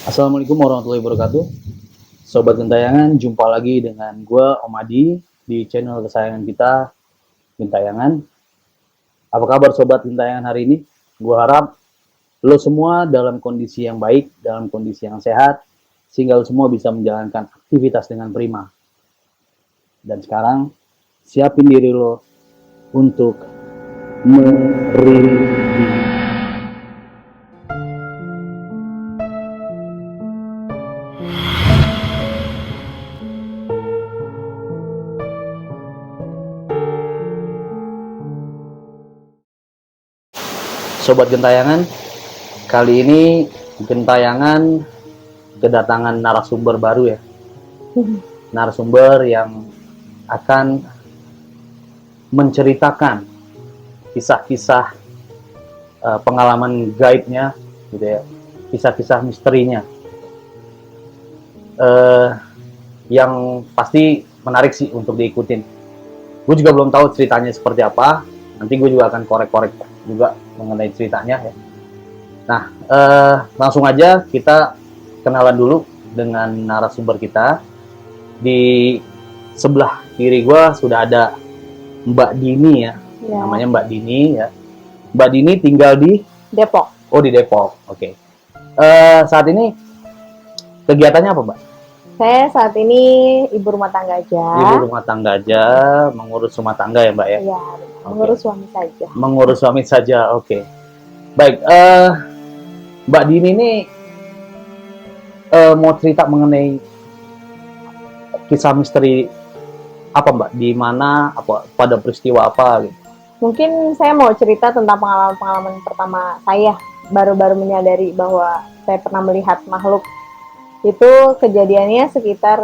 Assalamualaikum warahmatullahi wabarakatuh. Sobat Gentayangan, jumpa lagi dengan gue Om Adi di channel kesayangan kita, Gentayangan. Apa kabar Sobat Gentayangan hari ini? Gue harap lo semua dalam kondisi yang baik, dalam kondisi yang sehat, sehingga lo semua bisa menjalankan aktivitas dengan prima. Dan sekarang, siapin diri lo untuk merinding. Sobat Gentayangan, kali ini Gentayangan kedatangan narasumber baru ya. Narasumber yang akan menceritakan kisah-kisah pengalaman gaibnya, gitu ya, kisah-kisah misterinya, yang pasti menarik sih untuk diikutin. Gue juga belum tahu ceritanya seperti apa. Nanti gue juga akan korek-korek juga mengenai ceritanya ya. Nah, langsung aja kita kenalan dulu dengan narasumber kita. Di sebelah kiri gue sudah ada Mbak Dini ya. Namanya Mbak Dini ya. Mbak Dini tinggal di Depok. Oh, di Depok. Oke. Saat ini kegiatannya apa, Mbak? Saya saat ini ibu rumah tangga aja. Ibu rumah tangga aja, mengurus rumah tangga ya, Mbak ya? Iya, mengurus suami saja. Mengurus suami saja, oke. Baik, Mbak Dini ini mau cerita mengenai kisah misteri apa, Mbak? Di mana, apa, pada peristiwa apa gitu? Mungkin saya mau cerita tentang pengalaman-pengalaman pertama saya. Baru-baru menyadari bahwa saya pernah melihat makhluk. Itu kejadiannya sekitar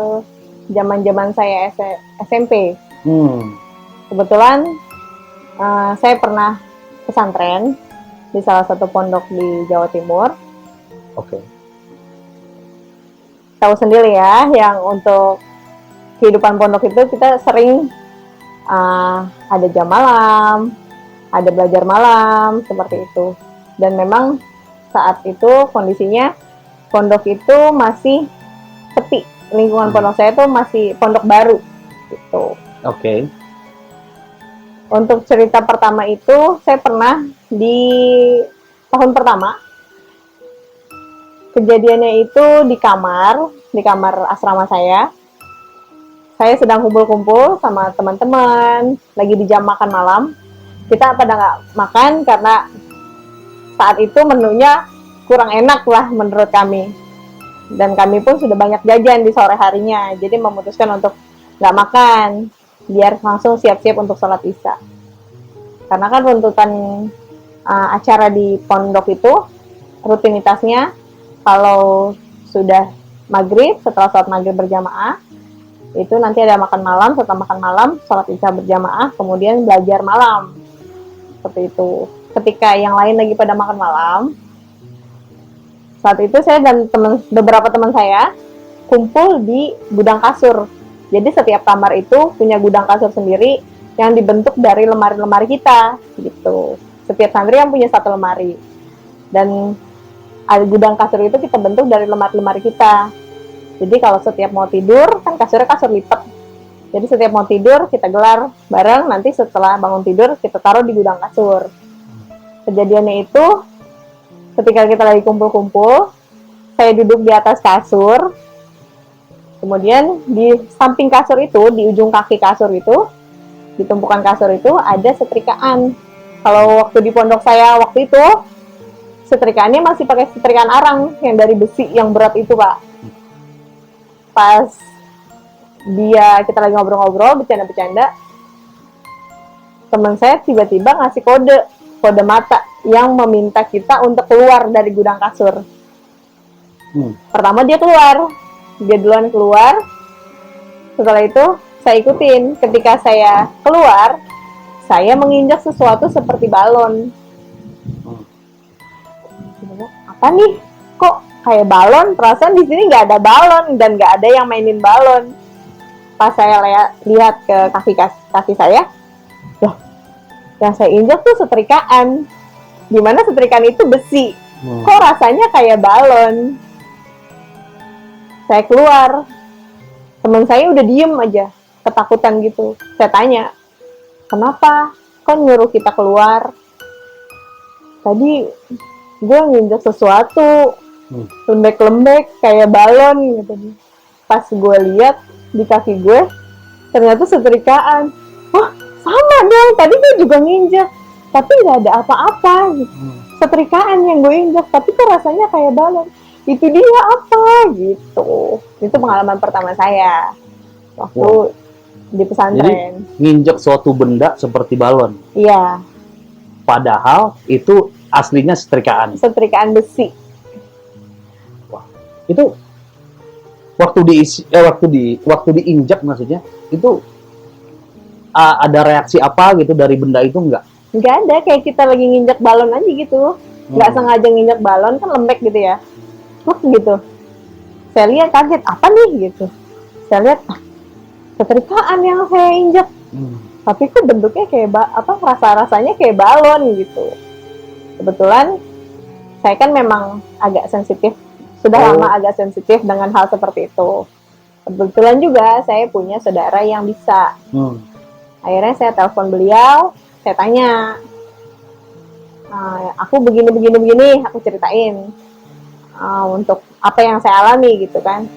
zaman-zaman saya SMP. Kebetulan saya pernah pesantren di salah satu pondok di Jawa Timur. Oke. Tahu sendiri ya, yang untuk kehidupan pondok itu kita sering ada jam malam, ada belajar malam, seperti itu. Dan memang saat itu kondisinya pondok itu masih sepi. Lingkungan pondok saya itu masih pondok baru gitu. Oke. Untuk cerita pertama itu, saya pernah di tahun pertama. Kejadiannya itu di kamar asrama saya. Saya sedang kumpul-kumpul sama teman-teman, lagi di jam makan malam. Kita pada nggak makan karena saat itu menunya kurang enak lah menurut kami. Dan kami pun sudah banyak jajan di sore harinya, jadi memutuskan untuk nggak makan, biar langsung siap-siap untuk sholat isya. Karena kan runtutan acara di pondok itu, rutinitasnya kalau sudah maghrib, setelah sholat maghrib berjamaah, itu nanti ada makan malam, setelah makan malam, sholat isya berjamaah, kemudian belajar malam. Seperti itu. Ketika yang lain lagi pada makan malam, saat itu saya dan beberapa teman saya kumpul di gudang kasur. Jadi setiap kamar itu punya gudang kasur sendiri yang dibentuk dari lemari-lemari kita, gitu. Setiap santri yang punya satu lemari. Dan gudang kasur itu kita bentuk dari lemari-lemari kita. Jadi kalau setiap mau tidur, kan kasurnya kasur lipat. Jadi setiap mau tidur kita gelar bareng, nanti setelah bangun tidur kita taruh di gudang kasur. Kejadiannya itu ketika kita lagi kumpul-kumpul, saya duduk di atas kasur. Kemudian di samping kasur itu, di ujung kaki kasur itu, di tumpukan kasur itu ada setrikaan. Kalau waktu di pondok saya waktu itu, setrikaannya masih pakai setrikaan arang yang dari besi yang berat itu, Pak. Pas kita lagi ngobrol-ngobrol, bercanda-bercanda, teman saya tiba-tiba ngasih kode mata yang meminta kita untuk keluar dari gudang kasur. Pertama dia duluan keluar. Setelah itu saya ikutin. Ketika saya keluar, saya menginjak sesuatu seperti balon. Apa nih? Kok kayak balon? Perasaan di sini nggak ada balon dan nggak ada yang mainin balon. Pas saya lihat ke kaki saya, loh, yang saya injak tuh setrikaan. Dimana setrikaan itu besi. Kok rasanya kayak balon? Saya keluar, teman saya udah diem aja, ketakutan gitu. Saya tanya, kenapa? Kok nyuruh kita keluar? Tadi gue nginjak sesuatu, lembek-lembek kayak balon gitu. Pas gue lihat di kaki gue, ternyata setrikaan. Wah, sama dong, tadi gue juga nginjak, tapi nggak ada apa-apa gitu. Setrikaan yang gue injak, tapi kok rasanya kayak balon. Itu dia apa gitu. Itu pengalaman pertama saya waktu di pesantren. Nginjek suatu benda seperti balon. Iya, Padahal itu aslinya setrikaan. setrikaan besi. Itu waktu diinjak maksudnya itu ada reaksi apa gitu dari benda itu enggak? Nggak ada, kayak kita lagi nginjak balon aja gitu. Nggak sengaja nginjak balon, kan lembek gitu ya. Gitu. Saya lihat kaget, apa nih gitu. Saya lihat, setrikaan yang saya injak. Tapi kok bentuknya kayak rasa-rasanya kayak balon gitu. Kebetulan saya kan memang agak sensitif, sudah lama agak sensitif dengan hal seperti itu. Kebetulan juga saya punya saudara yang bisa. Akhirnya saya telepon beliau, saya tanya, aku begini, aku ceritain untuk apa yang saya alami gitu kan.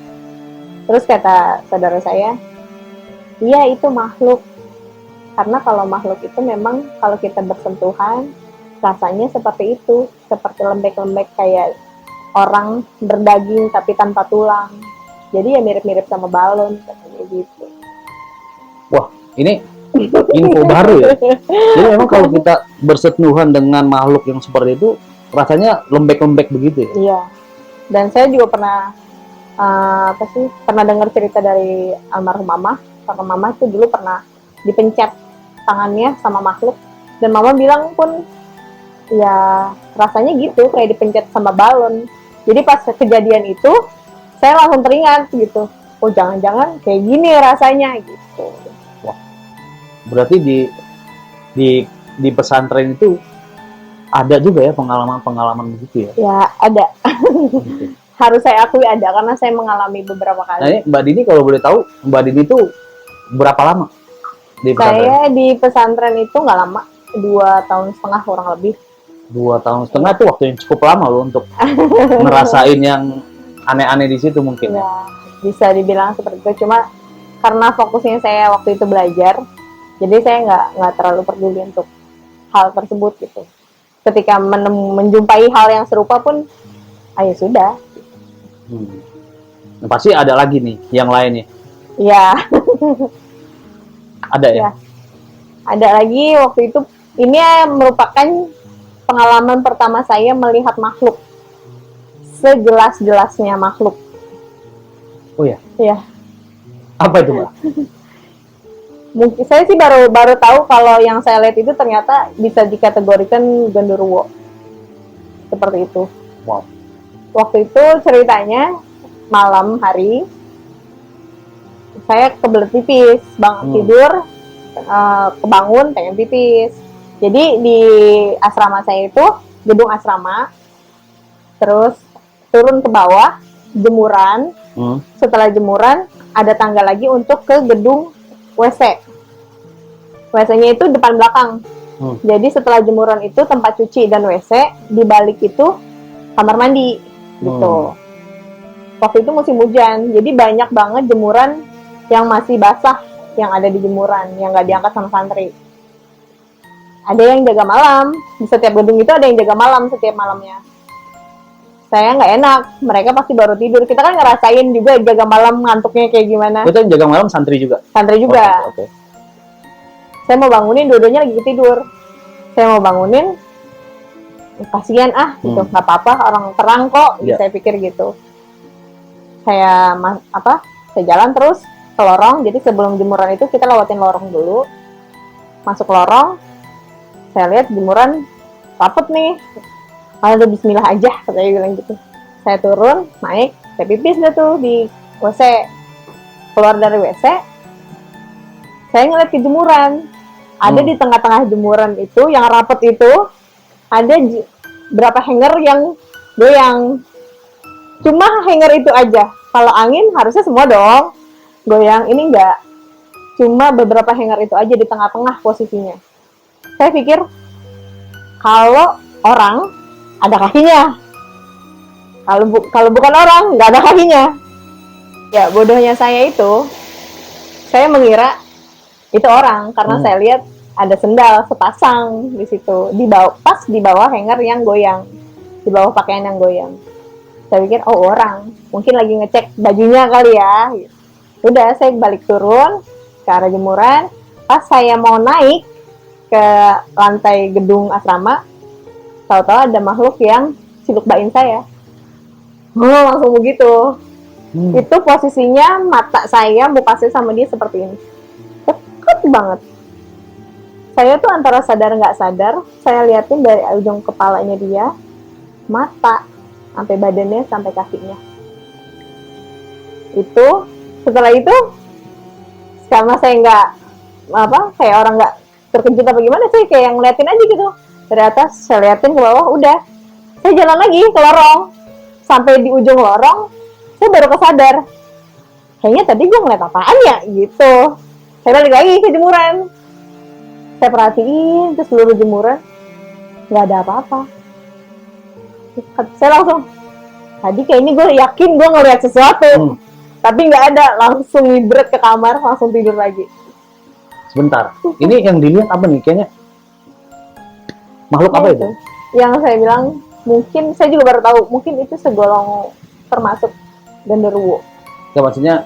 Terus kata saudara saya, iya itu makhluk. Karena kalau makhluk itu memang kalau kita bersentuhan, rasanya seperti itu, seperti lembek-lembek kayak orang berdaging tapi tanpa tulang. Jadi ya mirip-mirip sama balon, katanya gitu. Wah, ini info baru ya. Jadi memang kalau kita bersentuhan dengan makhluk yang seperti itu, rasanya lembek-lembek begitu ya? Iya. Dan saya juga pernah pernah dengar cerita dari almarhum mama. Karena mama itu dulu pernah dipencet tangannya sama makhluk. Dan mama bilang pun, ya rasanya gitu, kayak dipencet sama balon. Jadi pas kejadian itu, saya langsung teringat gitu. Oh jangan-jangan kayak gini rasanya gitu. Berarti di pesantren itu ada juga ya pengalaman-pengalaman begitu ya? Ya ada. Gitu. Harus saya akui ada, karena saya mengalami beberapa kali. Nah ini Mbak Dini kalau boleh tahu, Mbak Dini itu berapa lama di pesantren? Saya di pesantren itu nggak lama, 2 tahun setengah kurang lebih. 2 tahun setengah itu waktu yang cukup lama loh untuk ngerasain yang aneh-aneh di situ mungkin ya? Ya, bisa dibilang seperti itu. Cuma karena fokusnya saya waktu itu belajar, jadi saya nggak terlalu peduli untuk hal tersebut gitu. Ketika menjumpai hal yang serupa pun, ayo sudah. Nah, pasti ada lagi nih yang lainnya. Ya. Ada ya? Ya. Ada lagi waktu itu. Ini merupakan pengalaman pertama saya melihat makhluk. Sejelas-jelasnya makhluk. Oh ya? Ya. Apa itu Mbak? Mungkin saya sih baru tahu kalau yang saya lihat itu ternyata bisa dikategorikan genderuwo. Seperti itu. Wow. Waktu itu ceritanya malam hari saya kebelet pipis, tidur, kebangun pengen pipis. Jadi di asrama saya itu gedung asrama, terus turun ke bawah jemuran. Setelah jemuran ada tangga lagi untuk ke gedung WC. WC-nya itu depan belakang. Jadi setelah jemuran itu tempat cuci dan WC, di balik itu kamar mandi gitu. Waktu itu musim hujan, jadi banyak banget jemuran yang masih basah yang ada di jemuran, yang nggak diangkat sama santri. Ada yang jaga malam, di setiap gedung itu ada yang jaga malam setiap malamnya. Saya nggak enak, mereka pasti baru tidur. Kita kan ngerasain juga jaga malam ngantuknya kayak gimana. Itu yang jaga malam santri juga? Santri juga. Okay. Saya mau bangunin, dua-duanya lagi tidur. Saya mau bangunin, kasihan gitu, nggak apa-apa, orang terang kok, saya pikir gitu. Saya jalan terus ke lorong. Jadi sebelum jemuran itu kita lewatin lorong dulu, masuk lorong, saya lihat jemuran rapet nih, udah bismillah aja, katanya bilang gitu. Saya turun, naik, saya pipis deh tuh di WC. Keluar dari WC, saya ngeliat ke jemuran. Ada di tengah-tengah jemuran itu, yang rapet itu, ada berapa hanger yang goyang. Cuma hanger itu aja. Kalau angin harusnya semua dong goyang, ini enggak. Cuma beberapa hanger itu aja di tengah-tengah posisinya. Saya pikir kalau orang ada kakinya, kalau bukan orang nggak ada kakinya. Ya bodohnya saya itu, saya mengira itu orang karena saya lihat ada sendal sepasang di situ, pas di bawah hanger yang goyang, di bawah pakaian yang goyang. Saya pikir oh orang, mungkin lagi ngecek bajunya kali ya. Udah saya balik turun ke arah jemuran. Pas saya mau naik ke lantai gedung asrama, tahu-tahu ada makhluk yang ciluk-bain saya. Langsung begitu. Itu posisinya mata saya, muka saya sama dia seperti ini. Deket banget. Saya tuh antara sadar nggak sadar, saya liatin dari ujung kepalanya dia, mata, sampai badannya, sampai kakinya. Itu, setelah itu, karena saya nggak, kayak orang nggak terkejut apa gimana sih, kayak ngeliatin aja gitu. Dari atas, saya liatin ke bawah, udah. Saya jalan lagi ke lorong. Sampai di ujung lorong, saya baru kesadar. Kayaknya tadi gue ngeliat apaan ya, gitu. Saya balik lagi ke jemuran. Saya perhatiin ke seluruh jemuran, nggak ada apa-apa. Saya langsung, tadi kayaknya gue yakin gue ngeliat sesuatu. Tapi nggak ada, langsung ngibret ke kamar, langsung tidur lagi. Sebentar, ini yang dilihat apa nih? Kayaknya makhluk apa itu? Yang saya bilang, mungkin, saya juga baru tahu, mungkin itu segolong termasuk genderuwo. Ya, maksudnya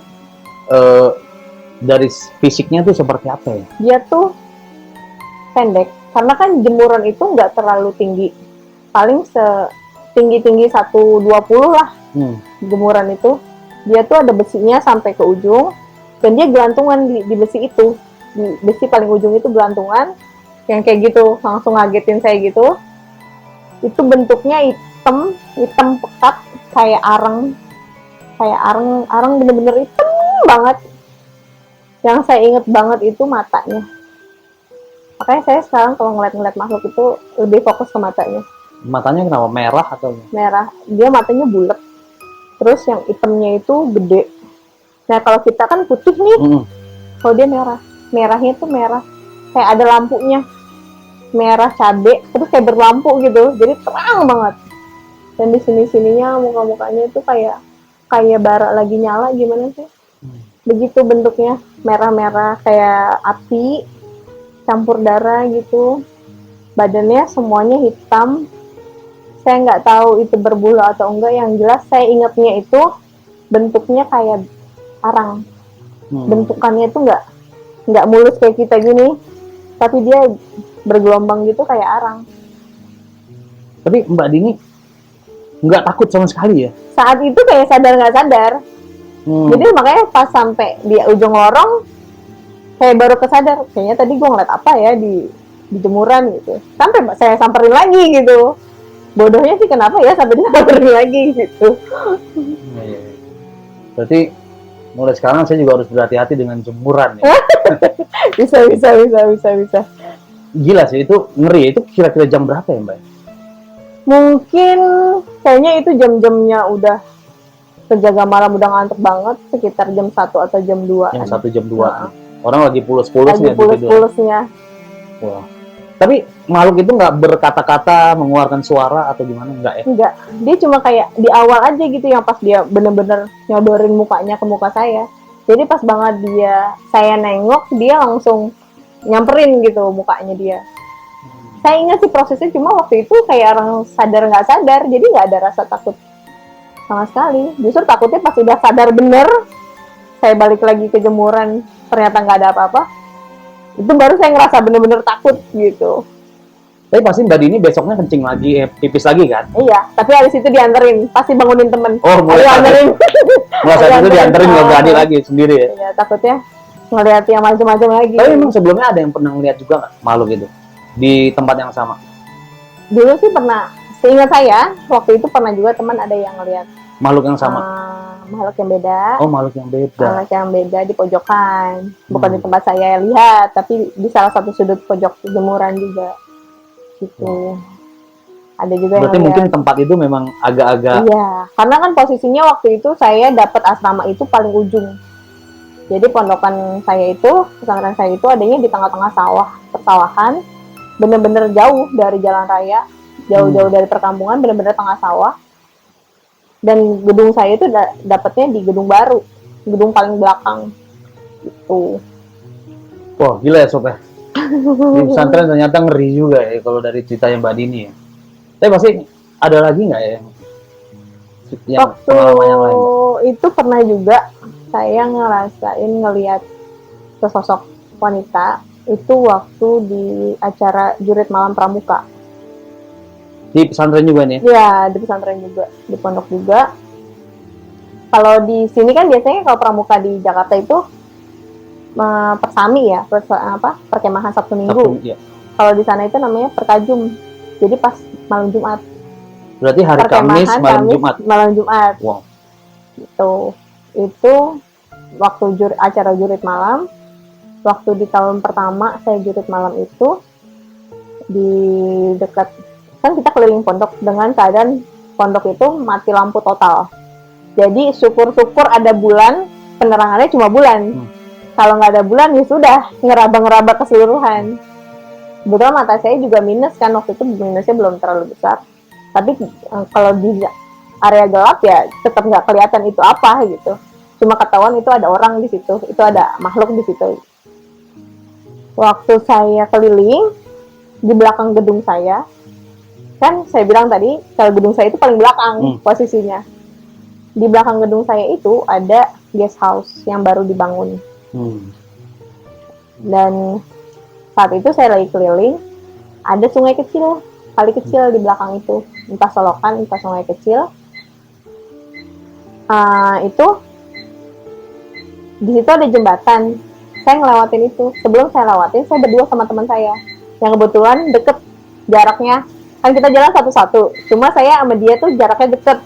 dari fisiknya tuh seperti apa ya? Dia tuh pendek, karena kan jemuran itu nggak terlalu tinggi. Paling setinggi-tinggi 120 lah jemuran itu. Dia tuh ada besinya sampai ke ujung, dan dia gelantungan di besi itu. Di besi paling ujung itu gelantungan, yang kayak gitu, langsung ngagetin saya gitu. Itu bentuknya hitam pekat, kayak arang bener-bener hitam banget. Yang saya inget banget itu matanya. Makanya saya sekarang kalau ngeliat makhluk itu lebih fokus ke matanya. Matanya kenapa merah atau? Merah, dia matanya bulat. Terus yang hitamnya itu gede. Nah kalau kita kan putih nih, kalau dia merah. Merahnya tuh merah, kayak ada lampunya. Merah cabe, terus kayak berlampu gitu, jadi terang banget. Dan di sini-sininya muka-mukanya itu kayak bara lagi nyala, gimana sih? Begitu bentuknya, merah-merah kayak api, campur darah gitu. Badannya semuanya hitam. Saya nggak tahu itu berbulu atau enggak, yang jelas saya ingatnya itu bentuknya kayak arang. Bentukannya itu nggak mulus kayak kita gini, tapi dia bergelombang gitu kayak arang. Tapi Mbak Dini nggak takut sama sekali ya? Saat itu kayak sadar nggak sadar. Jadi makanya pas sampai di ujung lorong, saya baru kesadar, kayaknya tadi gue ngeliat apa ya di jemuran gitu. Sampai saya samperin lagi gitu. Bodohnya sih kenapa ya sampai disamperin lagi gitu. Berarti mulai sekarang saya juga harus berhati-hati dengan jemuran ya. Bisa. Gila sih, itu ngeri. Itu kira-kira jam berapa ya Mbak? Mungkin kayaknya itu jam-jamnya udah penjaga malam udah ngantuk banget, sekitar jam 1 atau jam 2. Jam 1 jam 2. Orang lagi pules-pulusnya. Lagi pules-pulusnya. Wah. Tapi makhluk itu nggak berkata-kata, mengeluarkan suara atau gimana? Nggak ya? Enggak. Dia cuma kayak di awal aja gitu, yang pas dia bener-bener nyodorin mukanya ke muka saya. Jadi pas banget saya nengok, dia langsung nyamperin gitu mukanya dia. Saya ingat sih prosesnya, cuma waktu itu kayak orang sadar nggak sadar, jadi nggak ada rasa takut sama sekali. Justru takutnya pas udah sadar bener, saya balik lagi ke jemuran, ternyata nggak ada apa-apa. Itu baru saya ngerasa bener-bener takut gitu. Tapi pasti Mbak Dini besoknya kencing lagi, pipis lagi kan? Iya, tapi habis itu dianterin, pasti bangunin temen. Oh, mulai dianterin. Mulai saat itu dianterin, nggak berani lagi sendiri ya? Iya, takutnya ngeliat yang macam-macam lagi. Tapi memang sebelumnya ada yang pernah ngeliat juga nggak makhluk itu? Di tempat yang sama? Dulu sih pernah, seingat saya, waktu itu pernah juga teman ada yang ngeliat. Makhluk yang sama? Makhluk yang beda. Oh, makhluk yang beda. Makhluk yang beda di pojokan. Bukan di tempat saya lihat, tapi di salah satu sudut pojok jemuran juga. Gitu. Ada juga yang Berarti lihat. mungkin tempat itu memang agak-agak Iya, karena kan posisinya waktu itu saya dapat asrama itu paling ujung. Jadi pondokan saya itu, pesantren saya itu adanya di tengah-tengah sawah, persawahan, bener-bener jauh dari jalan raya, jauh-jauh dari perkampungan, bener-bener tengah sawah. Dan gedung saya itu dapatnya di gedung baru, gedung paling belakang. Gitu. wah gila ya sob ya. Di pesantren ternyata ngeri juga ya kalau dari ceritanya Mbak Dini ya. Tapi pasti ada lagi nggak ya yang Waktu pengalaman yang lain? Mbak? itu pernah juga saya ngerasain ngelihat sesosok wanita itu waktu di acara jurit malam pramuka. Di pesantren juga nih. Ya, di pesantren juga, di pondok juga. Kalau di sini kan biasanya kalau pramuka di Jakarta itu persami ya, perkemahan Sabtu Minggu. Ya. Kalau di sana itu namanya perkajum. Jadi pas malam Jumat. Berarti hari Kamis, malam Jumat. Malam Jumat. Wow. Itu waktu acara jurit malam. Waktu di tahun pertama saya jurit malam itu di dekat, kan kita keliling pondok dengan keadaan pondok itu mati lampu total. Jadi syukur-syukur ada bulan, penerangannya cuma bulan. Kalau nggak ada bulan ya sudah, ngeraba-ngeraba keseluruhan. Kebetulan mata saya juga minus kan, waktu itu minusnya belum terlalu besar. Tapi kalau di area gelap ya tetap nggak kelihatan itu apa gitu. Cuma ketahuan itu ada orang di situ, itu ada makhluk di situ. Waktu saya keliling di belakang gedung saya, kan saya bilang tadi kalau gedung saya itu paling belakang posisinya. Di belakang gedung saya itu ada guest house yang baru dibangun. Dan saat itu saya lagi keliling, ada sungai kecil, kali kecil di belakang itu, entah selokan, entah sungai kecil. Itu di situ ada jembatan. Saya ngelewatin itu. Sebelum saya lewatin, saya berdua sama teman saya yang kebetulan deket jaraknya. Kan kita jalan satu-satu. Cuma saya sama dia tuh jaraknya deket.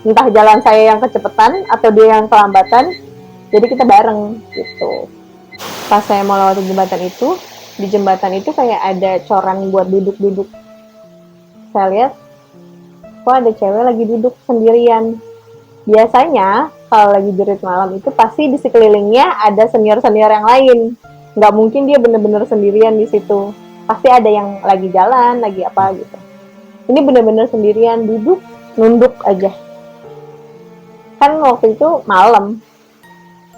Entah jalan saya yang kecepatan atau dia yang kelambatan. Jadi kita bareng gitu. Pas saya mau lewatin jembatan itu, di jembatan itu kayak ada coran buat duduk-duduk. Saya lihat, kok ada cewek lagi duduk sendirian. Biasanya kalau lagi jurit malam itu pasti di sekelilingnya ada senior-senior yang lain. Nggak mungkin dia bener-bener sendirian di situ. Pasti ada yang lagi jalan, lagi apa gitu. Ini bener-bener sendirian, duduk, nunduk aja. Kan waktu itu malam.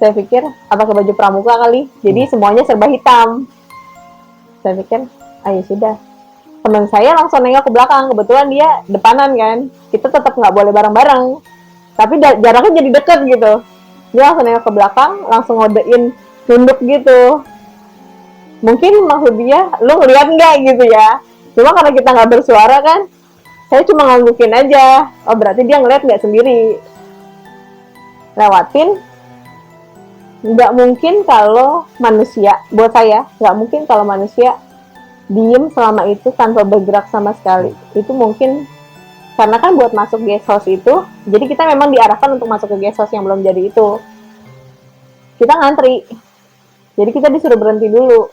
Saya pikir, apa ke baju pramuka kali. Jadi semuanya serba hitam. Saya pikir, ayo sudah. Teman saya langsung nengok ke belakang. Kebetulan dia depanan kan. Kita tetap nggak boleh bareng-bareng. Tapi jaraknya jadi deket gitu. Dia langsung nengok ke belakang, langsung ngodein nunduk gitu. Mungkin maksud dia, lu ngeliat nggak gitu ya. Cuma karena kita nggak bersuara kan, saya cuma nganggukin aja. Oh berarti dia ngeliat nggak sendiri. Lewatin. Nggak mungkin kalau manusia, buat saya, nggak mungkin kalau manusia diem selama itu tanpa bergerak sama sekali. Itu mungkin karena kan buat masuk guest house itu, jadi kita memang diarahkan untuk masuk ke guest house yang belum jadi itu. Kita ngantri. Jadi kita disuruh berhenti dulu.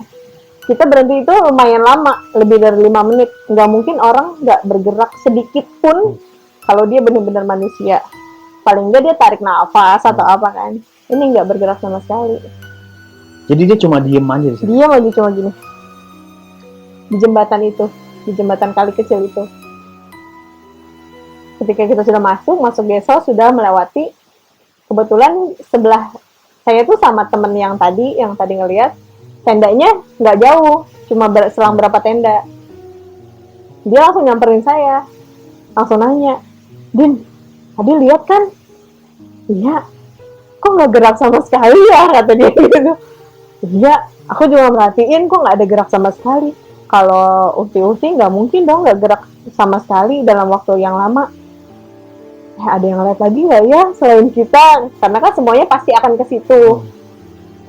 Kita berhenti itu lumayan lama, lebih dari 5 menit. Nggak mungkin orang nggak bergerak sedikit pun kalau dia benar-benar manusia. Paling nggak dia tarik nafas atau apa kan. Ini nggak bergerak sama sekali. Jadi dia cuma diem aja di situ? Diam aja cuma gini. Di jembatan itu. Di jembatan kali kecil itu. Ketika kita sudah masuk guest house, sudah melewati, kebetulan sebelah saya tuh sama temen yang tadi ngelihat, tendanya nggak jauh, cuma selang berapa tenda. Dia langsung nyamperin saya, langsung nanya, Din, tadi lihat kan? Iya, kok nggak gerak sama sekali ya, kata dia gitu. Iya, aku juga merhatiin kok nggak ada gerak sama sekali. Kalau Uti nggak mungkin dong nggak gerak sama sekali dalam waktu yang lama. Ada yang lihat lagi nggak ya selain kita? Karena kan semuanya pasti akan ke situ.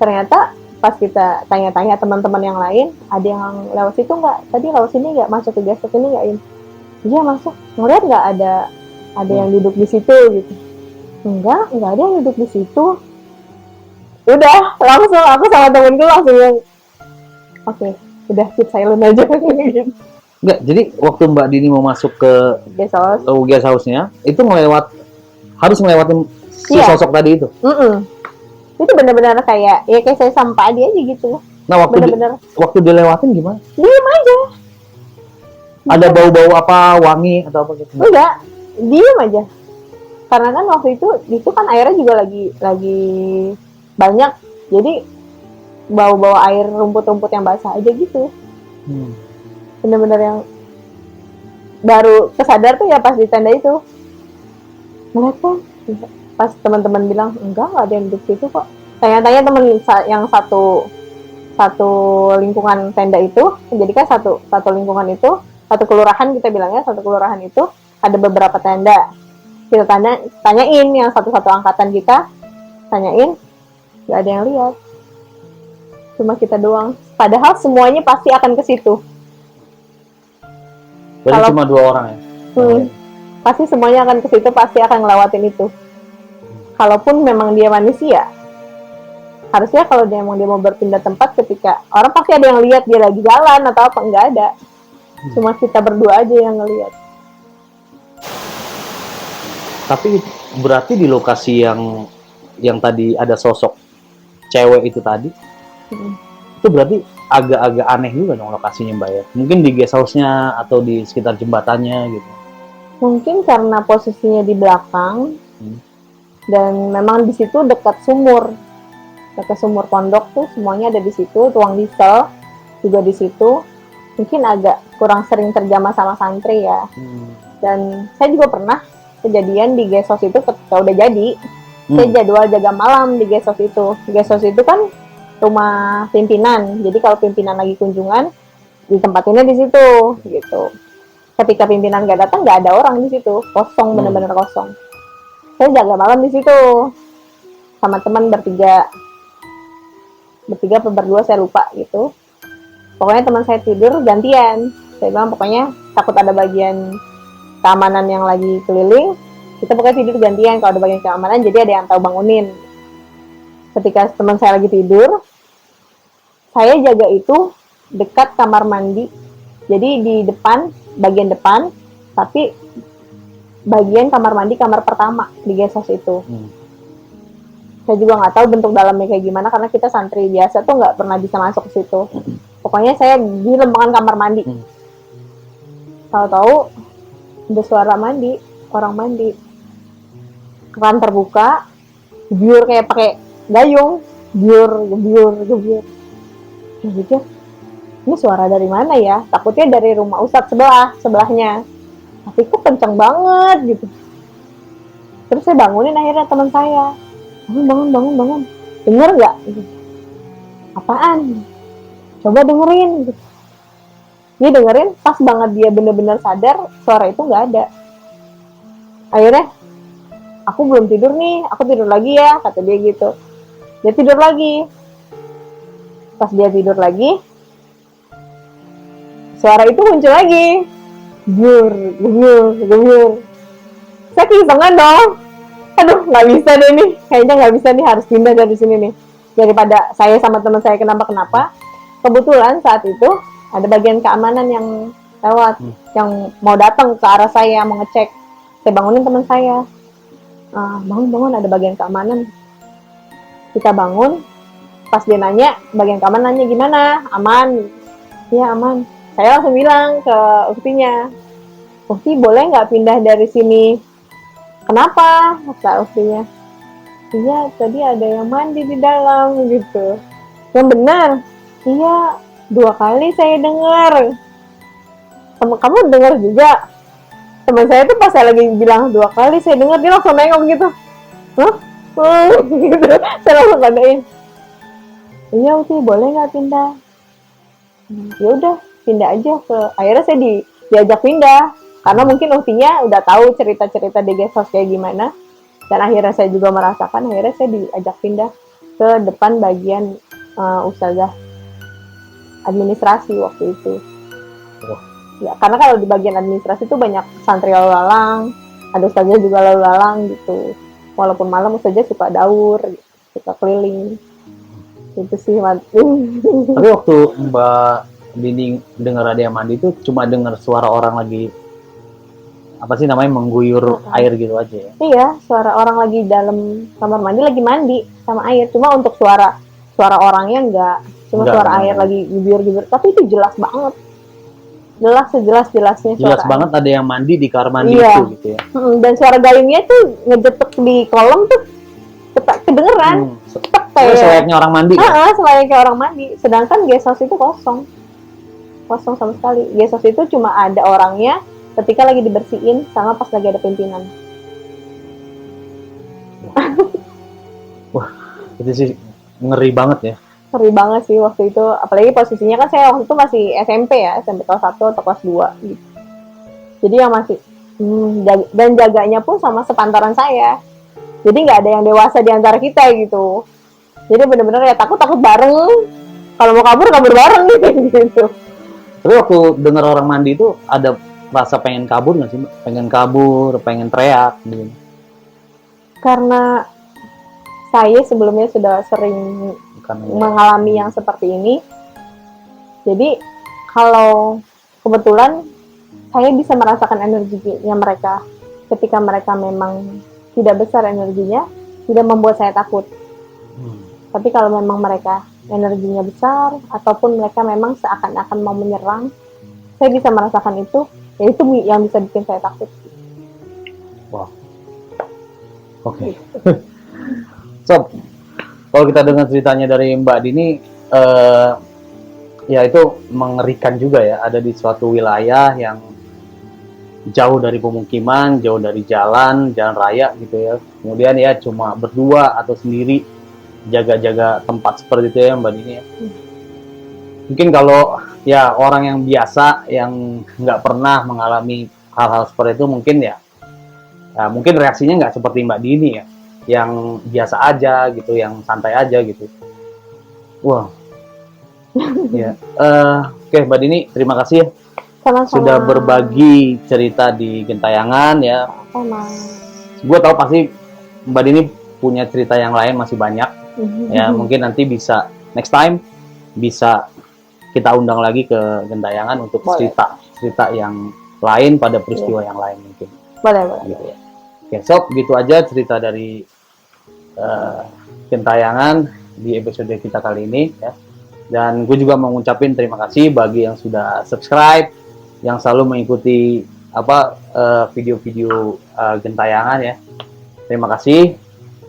Ternyata pas kita tanya-tanya teman-teman yang lain, ada yang lewat situ nggak? Tadi lewat sini nggak? Masuk ke guest house ini nggak? Iya masuk. Ngeliat nggak ada yang duduk di situ gitu? Enggak ada yang duduk di situ. Udah, langsung aku sama temenku langsung yang oke, udah keep silent aja gitu. Enggak, jadi waktu Mbak Dini mau masuk ke Gesos. guest house-nya, itu harus ngelewatin si Iya. sosok tadi itu. Itu benar-benar kayak ya kayak saya sampah dia aja gitu. Nah, Bener-bener waktu dilewatin gimana? diem aja. Ada bau-bau apa, wangi atau apa gitu? Enggak, diem aja. Karena kan waktu itu kan airnya juga lagi banyak, jadi bau-bau air rumput-rumput yang basah aja gitu. Bener-bener yang baru kesadar tuh ya pas di tenda itu. Ngeliat kan, pas teman-teman bilang enggak ada yang duduk situ kok. Tanya-tanya teman yang satu lingkungan tenda itu, jadi kan satu lingkungan itu, satu kelurahan kita bilangnya, satu kelurahan itu ada beberapa tenda. Kita tanyain yang satu angkatan kita, tanyain, nggak ada yang lihat, cuma kita doang. Padahal semuanya pasti akan ke situ. Berarti cuma 2 orang ya? Pasti semuanya akan ke situ, pasti akan ngelewatin itu. Kalaupun memang dia manusia, harusnya kalau dia mau berpindah tempat, ketika orang pasti ada yang lihat dia lagi jalan atau apa, nggak ada. Cuma kita berdua aja yang ngelihat. Tapi berarti di lokasi yang tadi ada sosok cewek itu tadi, itu berarti agak-agak aneh juga dong lokasinya Mbak ya? Mungkin di guest house-nya atau di sekitar jembatannya gitu. Mungkin karena posisinya di belakang, dan memang di situ dekat sumur pondok tuh, semuanya ada di situ, tuang diesel juga di situ. Mungkin agak kurang sering terjamah sama santri ya. Dan saya juga pernah kejadian di guest house itu ketika udah jadi. Saya jadwal jaga malam di guest house itu. Guest house itu kan rumah pimpinan. Jadi kalau pimpinan lagi kunjungan, ditempatinnya di situ gitu. Ketika pimpinan nggak datang, nggak ada orang di situ, kosong, benar-benar kosong. Saya jaga malam di situ sama teman bertiga atau berdua, saya lupa gitu. Pokoknya teman saya tidur gantian. Saya bilang pokoknya takut ada bagian keamanan yang lagi keliling, kita pokoknya tidur gantian kalau ada bagian keamanan, jadi ada yang tahu bangunin. Ketika teman saya lagi tidur, saya jaga itu dekat kamar mandi, jadi di depan, bagian depan, tapi bagian kamar mandi kamar pertama di guest house itu. Saya juga nggak tahu bentuk dalamnya kayak gimana, karena kita santri biasa tuh nggak pernah bisa masuk ke situ. Pokoknya saya di lembangan kamar mandi. Tahu-tahu ada suara mandi, orang mandi. Keran terbuka, gebyur kayak pakai gayung, gebyur. Saya pikir, ini suara dari mana ya? Takutnya dari rumah ustadz sebelahnya. Tapi kok kencang banget gitu. Terus saya bangunin akhirnya teman saya. Bangun. Denger nggak? Gitu. Apaan? Coba dengerin. Gitu. Dia dengerin, pas banget dia bener-bener sadar, suara itu nggak ada. Akhirnya, aku belum tidur nih, aku tidur lagi ya, kata dia gitu. Dia tidur lagi. Pas dia tidur lagi, suara itu muncul lagi. Gebyur. Saya keisengan dong. Aduh, nggak bisa deh nih. Kayaknya nggak bisa nih, harus pindah dari sini nih. Daripada saya sama teman saya kenapa-kenapa. Kebetulan saat itu ada bagian keamanan yang lewat, yang mau datang ke arah saya, mau ngecek. Saya bangunin teman saya. Bangun, ada bagian keamanan. Kita bangun. Pas dia nanya, bagian keamanannya gimana? Aman? Iya, aman. Saya langsung bilang ke uktinya, Ukti boleh nggak pindah dari sini? Kenapa? Kata uktinya. Iya, tadi ada yang mandi di dalam gitu. Yang benar? Iya, 2 kali saya dengar. Kamu dengar juga? Teman saya tuh pas saya lagi bilang 2 kali saya dengar, dia langsung nengok gitu. Hah? Gitu. Saya langsung tandain. Iya, Ukti boleh nggak pindah? Ya udah, pindah aja ke. Akhirnya saya diajak pindah. Karena mungkin uktinya udah tahu cerita-cerita di guest house kayak gimana. Dan akhirnya saya juga merasakan, akhirnya saya diajak pindah ke depan bagian ustazah administrasi waktu itu. Ya, karena kalau di bagian administrasi itu banyak santri lalu lalang, ada ustazah juga lalu lalang gitu. Walaupun malam ustazah suka daur, suka keliling. Itu sih. Tapi waktu Mbak Dini dengar ada yang mandi itu cuma dengar suara orang lagi apa sih namanya mengguyur air gitu aja ya. Iya, suara orang lagi dalam kamar mandi lagi mandi sama air. Cuma untuk suara orangnya enggak. Cuma Enggak, suara enggak, air enggak. lagi guyur-guyur. Tapi itu jelas banget. Jelas sejelas-jelasnya suara Jelas air. banget ada yang mandi di kamar mandi Iya. itu gitu ya. Dan suara gayungnya tuh ngejetek di kolam tuh kedengeran. Tek Itu kayak. selayaknya orang mandi kan? Selain kayak orang mandi. Sedangkan gesos itu kosong. Kosong sama sekali. Gesos itu cuma ada orangnya ketika lagi dibersihin sama pas lagi ada pimpinan. Wah, itu sih ngeri banget ya. Ngeri banget sih waktu itu, apalagi posisinya kan saya waktu itu masih SMP ya, SMP kelas 1 atau kelas 2 gitu. Jadi yang masih dan jaganya pun sama sepantaran saya. Jadi nggak ada yang dewasa di antara kita gitu. Jadi bener-bener ya takut bareng. Kalau mau kabur bareng gitu. Tapi waktu dengar orang mandi itu ada rasa pengen kabur nggak sih, Mbak? Pengen kabur, pengen teriak gitu. Karena saya sebelumnya sudah sering mengalami yang seperti ini. Jadi kalau kebetulan saya bisa merasakan energinya mereka ketika mereka memang tidak besar energinya, tidak membuat saya takut. Tapi kalau memang mereka energinya besar ataupun mereka memang seakan-akan mau menyerang, saya bisa merasakan itu, ya itu yang bisa bikin saya takut. Wow. Oke. Sob, kalau kita dengar ceritanya dari Mbak Dini, ya itu mengerikan juga ya. Ada di suatu wilayah yang jauh dari pemukiman, jauh dari jalan raya gitu ya. Kemudian ya cuma berdua atau sendiri jaga-jaga tempat seperti itu ya Mbak Dini ya. Mungkin kalau ya orang yang biasa yang nggak pernah mengalami hal-hal seperti itu mungkin ya mungkin reaksinya nggak seperti Mbak Dini ya, yang biasa aja gitu, yang santai aja gitu. Wah, ya. Oke, Mbak Dini, terima kasih ya. Sama-sama. Sudah berbagi cerita di Gentayangan ya. Sama. Gue tahu pasti Mbak Dini punya cerita yang lain masih banyak. Ya, mungkin nanti bisa next time bisa kita undang lagi ke Gentayangan untuk cerita yang lain pada peristiwa yang lain mungkin. Boleh. Gitu ya. Oke, sob, gitu aja cerita dari Gentayangan di episode kita kali ini ya. Dan gue juga mau ngucapin terima kasih bagi yang sudah subscribe, yang selalu mengikuti video-video Gentayangan ya. Terima kasih.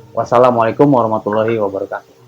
Wassalamualaikum warahmatullahi wabarakatuh.